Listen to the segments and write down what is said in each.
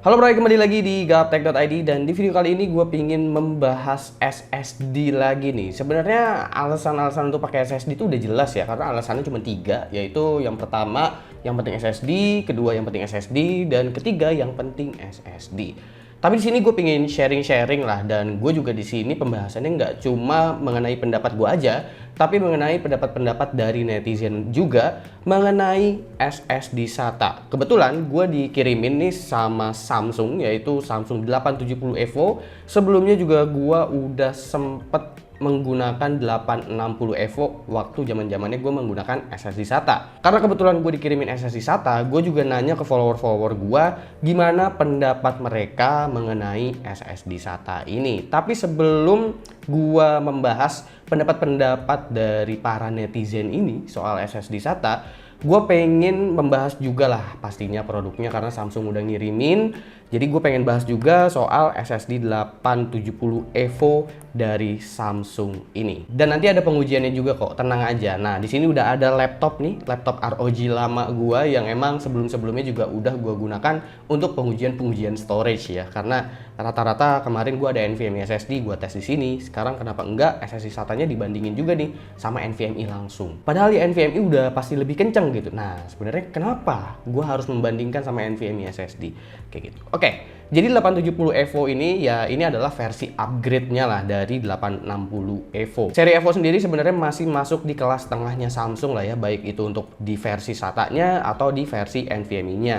Halo bro, kembali lagi di gaptek.id dan di video kali ini gue pingin membahas SSD lagi nih. Sebenarnya alasan-alasan untuk pakai SSD itu udah jelas ya, karena alasannya cuma tiga, yaitu yang pertama yang penting SSD, kedua yang penting SSD, dan ketiga yang penting SSD. Tapi di sini gue pingin sharing-sharing lah, dan gue juga di sini pembahasannya nggak cuma mengenai pendapat gue aja, tapi mengenai pendapat-pendapat dari netizen juga mengenai SSD SATA. Kebetulan gue dikirimin nih sama Samsung, yaitu Samsung 870 EVO. Sebelumnya juga gue udah sempet menggunakan 860 EVO waktu zaman-zamannya gue menggunakan SSD SATA. Karena kebetulan gue dikirimin SSD SATA, gue juga nanya ke follower-follower gue gimana pendapat mereka mengenai SSD SATA ini. Tapi sebelum gue membahas pendapat-pendapat dari para netizen ini soal SSD SATA, gue pengen membahas juga lah pastinya produknya karena Samsung udah ngirimin. Jadi gue pengen bahas juga soal SSD 870 EVO dari Samsung ini. Dan nanti ada pengujiannya juga kok, tenang aja. Nah, di sini udah ada laptop nih, laptop ROG lama gue yang emang sebelum-sebelumnya juga udah gue gunakan untuk pengujian storage ya. Karena rata-rata kemarin gue ada NVMe SSD, gue tes di sini. Sekarang kenapa enggak SSD SATA-nya dibandingin juga nih sama NVMe langsung. Padahal ya NVMe udah pasti lebih kenceng gitu. Nah, sebenarnya kenapa gue harus membandingkan sama NVMe SSD kayak gitu. Oke, jadi 870 EVO ini ya ini adalah versi upgrade-nya lah dari 860 EVO. Seri EVO sendiri sebenarnya masih masuk di kelas tengahnya Samsung lah ya, baik itu untuk di versi SATA-nya atau di versi NVMe-nya.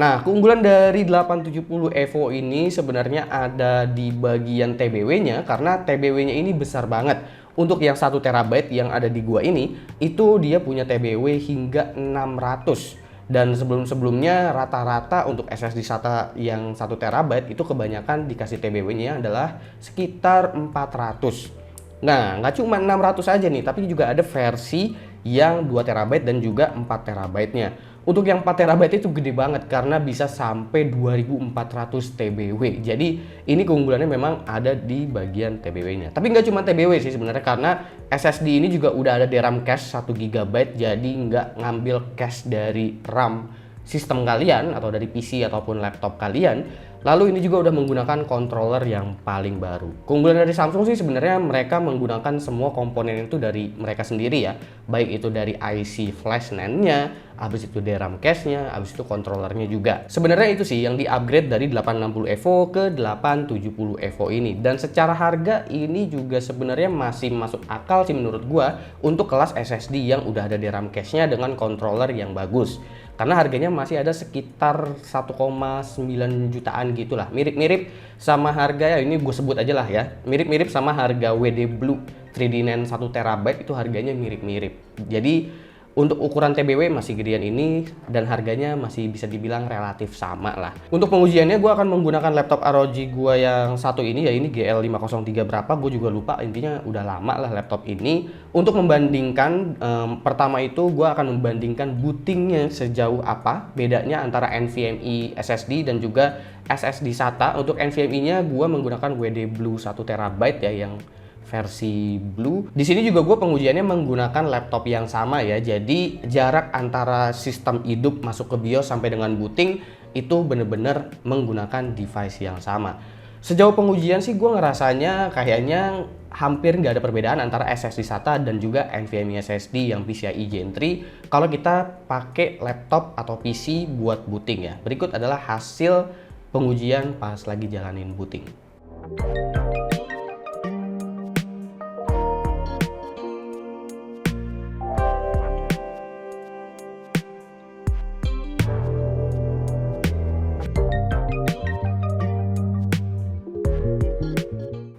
Nah, keunggulan dari 870 EVO ini sebenarnya ada di bagian TBW-nya karena TBW-nya ini besar banget. Untuk yang 1 TB yang ada di gua ini, itu dia punya TBW hingga 600. Dan sebelum-sebelumnya rata-rata untuk SSD SATA yang 1 TB itu kebanyakan dikasih TBW-nya adalah sekitar 400. Nah, nggak cuma 600 aja nih, tapi juga ada versi yang 2 TB dan juga 4 TB-nya. Untuk yang 4 TB itu gede banget karena bisa sampai 2400 TBW. Jadi ini keunggulannya memang ada di bagian TBW-nya. Tapi nggak cuma TBW sih sebenarnya, karena SSD ini juga udah ada DRAM cache 1 GB, jadi nggak ngambil cache dari RAM sistem kalian atau dari PC ataupun laptop kalian. Lalu ini juga udah menggunakan controller yang paling baru. Keunggulan dari Samsung sih sebenarnya mereka menggunakan semua komponen itu dari mereka sendiri ya. Baik itu dari IC flash NAND-nya, habis itu DRAM cache-nya, habis itu controllernya juga. Sebenarnya itu sih yang di-upgrade dari 860 EVO ke 870 EVO ini. Dan secara harga ini juga sebenarnya masih masuk akal sih menurut gua untuk kelas SSD yang udah ada DRAM cache-nya dengan controller yang bagus. Karena harganya masih ada sekitar 1,9 jutaan gitulah, mirip-mirip sama harga ya ini gue sebut aja lah ya, mirip-mirip sama harga WD Blue 3D NAND 1 TB itu harganya mirip-mirip. Jadi untuk ukuran TBW masih gedean ini dan harganya masih bisa dibilang relatif sama lah. Untuk pengujiannya gue akan menggunakan laptop ROG gue yang satu ini ya, ini GL503 berapa gue juga lupa, intinya udah lama lah laptop ini. Untuk membandingkan pertama itu gue akan membandingkan bootingnya sejauh apa bedanya antara NVMe SSD dan juga SSD SATA. Untuk NVMe nya gue menggunakan WD Blue 1 TB ya yang versi Blue. Di sini juga gue pengujiannya menggunakan laptop yang sama ya. Jadi jarak antara sistem hidup masuk ke BIOS sampai dengan booting itu bener-bener menggunakan device yang sama. Sejauh pengujian sih gue ngerasanya kayaknya hampir nggak ada perbedaan antara SSD SATA dan juga NVMe SSD yang PCIe Gen 3 kalau kita pakai laptop atau PC buat booting ya. Berikut adalah hasil pengujian pas lagi jalanin booting.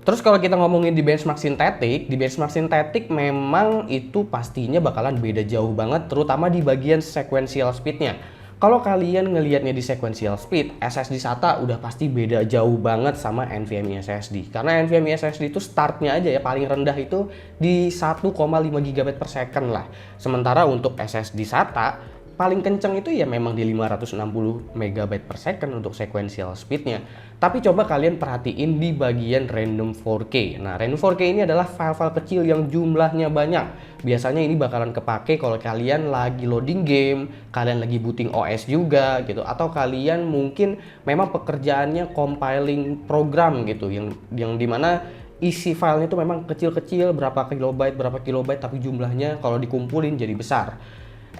Terus kalau kita ngomongin di benchmark sintetik memang itu pastinya bakalan beda jauh banget, terutama di bagian sequential speed-nya. Kalau kalian ngelihatnya di sequential speed, SSD SATA udah pasti beda jauh banget sama NVMe SSD. Karena NVMe SSD itu startnya aja ya paling rendah itu di 1,5 GB per second lah. Sementara untuk SSD SATA paling kenceng itu ya memang di 560 MB per second untuk sequential speednya. Tapi coba kalian perhatiin di bagian random 4K. Nah, random 4K ini adalah file-file kecil yang jumlahnya banyak. Biasanya ini bakalan kepake kalau kalian lagi loading game, kalian lagi booting OS juga gitu, atau kalian mungkin memang pekerjaannya compiling program gitu, yang dimana isi filenya itu memang kecil-kecil, berapa kilobyte, tapi jumlahnya kalau dikumpulin jadi besar.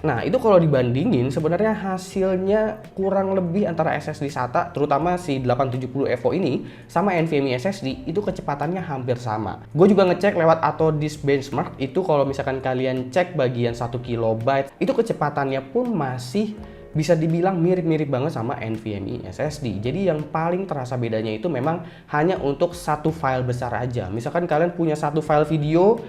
Nah, itu kalau dibandingin sebenarnya hasilnya kurang lebih antara SSD SATA, terutama si 870 EVO ini, sama NVMe SSD, itu kecepatannya hampir sama. Gue juga ngecek lewat Autodisk Benchmark, itu kalau misalkan kalian cek bagian 1 KB, itu kecepatannya pun masih bisa dibilang mirip-mirip banget sama NVMe SSD. Jadi yang paling terasa bedanya itu memang hanya untuk satu file besar aja. Misalkan kalian punya satu file video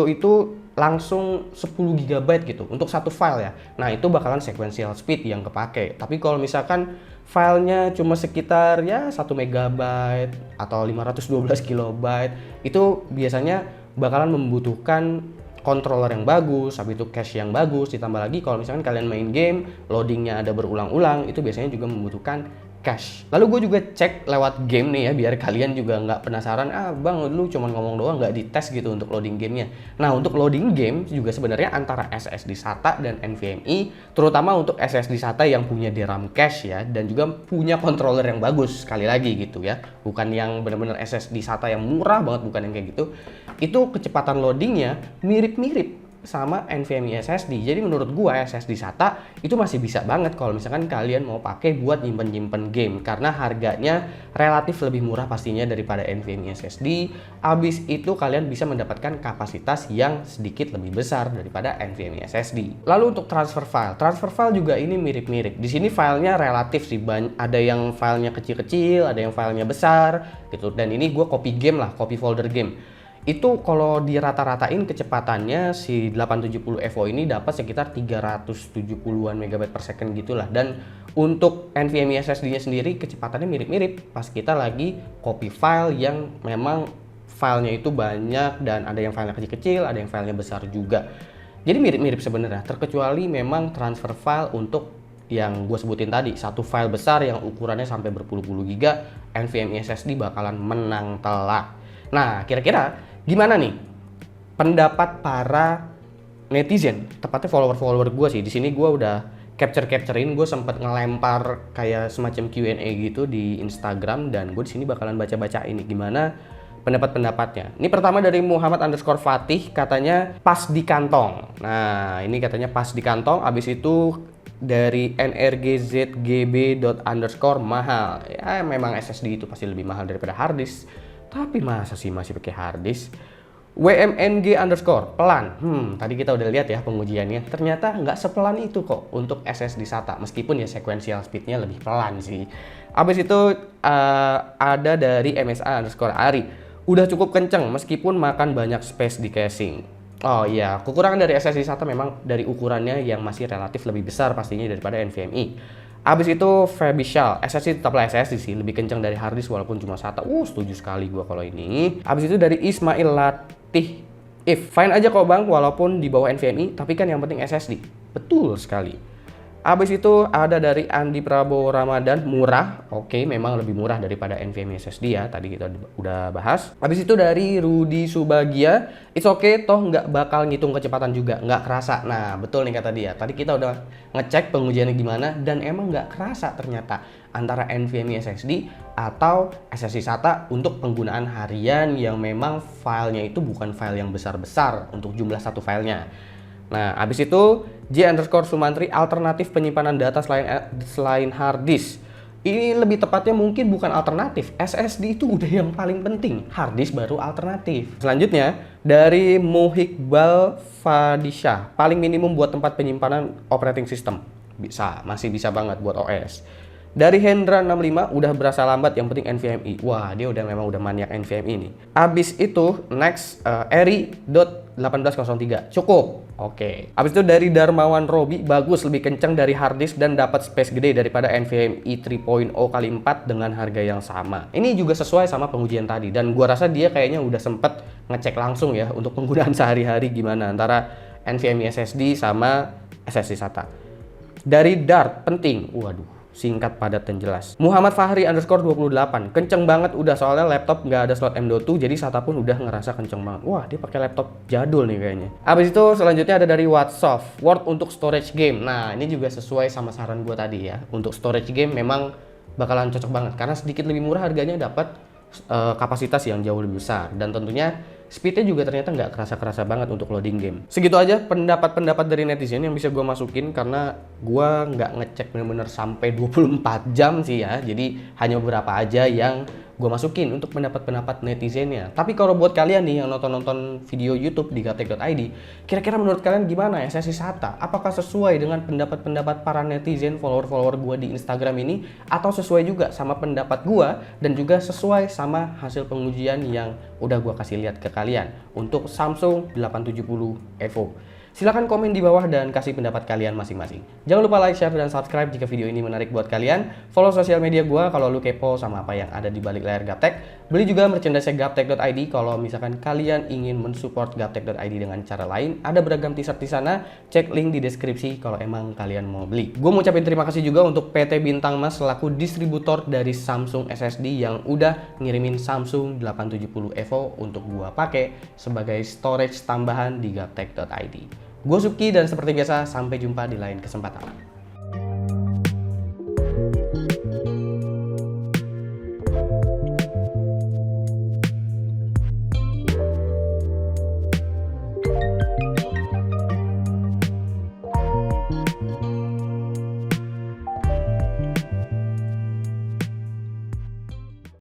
itu langsung 10 GB gitu untuk satu file ya. Nah, itu bakalan sequential speed yang kepake. Tapi kalau misalkan filenya cuma sekitar ya 1 MB atau 512 KB, itu biasanya bakalan membutuhkan controller yang bagus, habis itu cache yang bagus, ditambah lagi kalau misalkan kalian main game, loadingnya ada berulang-ulang, itu biasanya juga membutuhkan cache. Lalu gue juga cek lewat game nih ya, biar kalian juga nggak penasaran, bang lu cuma ngomong doang nggak dites gitu untuk loading gamenya. Nah, untuk loading game juga sebenarnya antara SSD SATA dan NVMe, terutama untuk SSD SATA yang punya DRAM cache ya, dan juga punya controller yang bagus, sekali lagi gitu ya, bukan yang bener-bener SSD SATA yang murah banget, bukan yang kayak gitu. Itu kecepatan loadingnya mirip-mirip sama NVMe SSD. Jadi menurut gua SSD SATA itu masih bisa banget kalau misalkan kalian mau pakai buat nyimpen-nyimpen game, karena harganya relatif lebih murah pastinya daripada NVMe SSD. Abis itu kalian bisa mendapatkan kapasitas yang sedikit lebih besar daripada NVMe SSD. Lalu untuk transfer file juga ini mirip-mirip. Di sini filenya relatif sih, ada yang filenya kecil-kecil, ada yang filenya besar gitu. Dan ini gua copy game lah, copy folder game. Itu kalau dirata-ratain kecepatannya si 870 EVO ini dapat sekitar 370-an MB per second gitulah. Dan untuk NVMe SSD-nya sendiri kecepatannya mirip-mirip pas kita lagi copy file yang memang filenya itu banyak, dan ada yang filenya kecil-kecil, ada yang filenya besar juga. Jadi mirip-mirip sebenarnya, terkecuali memang transfer file untuk yang gue sebutin tadi, satu file besar yang ukurannya sampai berpuluh-puluh giga, NVMe SSD bakalan menang telak. Nah, kira-kira gimana nih pendapat para netizen, tepatnya follower-follower gue sih. Di sini gue udah capturein, gue sempet ngelempar kayak semacam Q&A gitu di Instagram, dan gue di sini bakalan baca-baca ini gimana pendapat-pendapatnya. Ini pertama dari Muhammad_Fatih, katanya pas di kantong. Nah, ini katanya pas di kantong. Abis itu dari nrgzgb_, mahal. Ya memang SSD itu pasti lebih mahal daripada harddisk. Tapi masa sih masih pakai harddisk? WMNG_, pelan. Tadi kita udah lihat ya pengujiannya. Ternyata nggak sepelan itu kok untuk SSD SATA. Meskipun ya sequential speednya lebih pelan sih. Abis itu ada dari MSA_Ari. Udah cukup kenceng meskipun makan banyak space di casing. Oh iya, kekurangan dari SSD SATA memang dari ukurannya yang masih relatif lebih besar pastinya daripada NVMe. Abis itu Fabishal, SSD tetaplah SSD sih, lebih kencang dari harddisk walaupun cuma SATA. Setuju sekali gua kalau ini. Abis itu dari Ismail Latih, fine aja kok bang walaupun di bawah NVMe, tapi kan yang penting SSD. Betul sekali. Abis itu ada dari Andi Prabowo Ramadan, murah. Oke, memang lebih murah daripada NVMe SSD ya, tadi kita udah bahas. Abis itu dari Rudi Subagia, it's okay, toh nggak bakal ngitung kecepatan juga, nggak kerasa. Nah, betul nih kata dia. Tadi kita udah ngecek pengujiannya gimana, dan emang nggak kerasa ternyata antara NVMe SSD atau SSD SATA untuk penggunaan harian yang memang filenya itu bukan file yang besar-besar untuk jumlah satu filenya. Nah, habis itu J_Sumantri, alternatif penyimpanan data selain hard disk. Ini lebih tepatnya mungkin bukan alternatif, SSD itu udah yang paling penting, hard disk baru alternatif. Selanjutnya dari Muhikbal Fadisha, paling minimum buat tempat penyimpanan operating system. Masih bisa banget buat OS. Dari Hendra 65 udah berasa lambat, yang penting NVMe. Wah, dia memang udah maniak NVMe ini. Abis itu next Eri.1803 cukup. Oke. Abis itu dari Darmawan Robi, bagus, lebih kencang dari harddisk dan dapat space gede daripada NVMe 3.0 kali 4 dengan harga yang sama. Ini juga sesuai sama pengujian tadi, dan gua rasa dia kayaknya udah sempet ngecek langsung ya untuk penggunaan sehari-hari gimana antara NVMe SSD sama SSD SATA. Dari Dart, penting. Waduh, singkat, padat, dan jelas. Muhammad Fahri _28, kenceng banget udah, soalnya laptop nggak ada slot M.2, jadi SATA pun udah ngerasa kenceng banget. Wah, dia pakai laptop jadul nih kayaknya. Abis itu selanjutnya ada dari Whatsoft, Word untuk storage game. Nah, ini juga sesuai sama saran gue tadi ya. Untuk storage game memang bakalan cocok banget, karena sedikit lebih murah harganya, dapat kapasitas yang jauh lebih besar, dan tentunya speednya juga ternyata nggak kerasa-kerasa banget untuk loading game. Segitu aja pendapat-pendapat dari netizen yang bisa gue masukin, karena gue nggak ngecek bener-bener sampai 24 jam sih ya, jadi hanya beberapa aja yang gue masukin untuk pendapat-pendapat netizennya. Tapi kalau buat kalian nih yang nonton video YouTube di gaptek.id, kira-kira menurut kalian gimana SSD SATA? Apakah sesuai dengan pendapat-pendapat para netizen, follower-follower gue di Instagram ini, atau sesuai juga sama pendapat gue dan juga sesuai sama hasil pengujian yang udah gue kasih lihat ke kalian untuk Samsung 870 Evo? Silahkan komen di bawah dan kasih pendapat kalian masing-masing. Jangan lupa like, share, dan subscribe jika video ini menarik buat kalian. Follow sosial media gue kalau lu kepo sama apa yang ada di balik layar Gaptek. Beli juga merchandise gaptek.id kalau misalkan kalian ingin mensupport gaptek.id dengan cara lain. Ada beragam t-shirt di sana. Cek link di deskripsi kalau emang kalian mau beli. Gue mau ucapin terima kasih juga untuk PT Bintang Mas selaku distributor dari Samsung SSD yang udah ngirimin Samsung 870 Evo untuk gue pakai sebagai storage tambahan di gaptek.id. Gue Suki, dan seperti biasa sampai jumpa di lain kesempatan.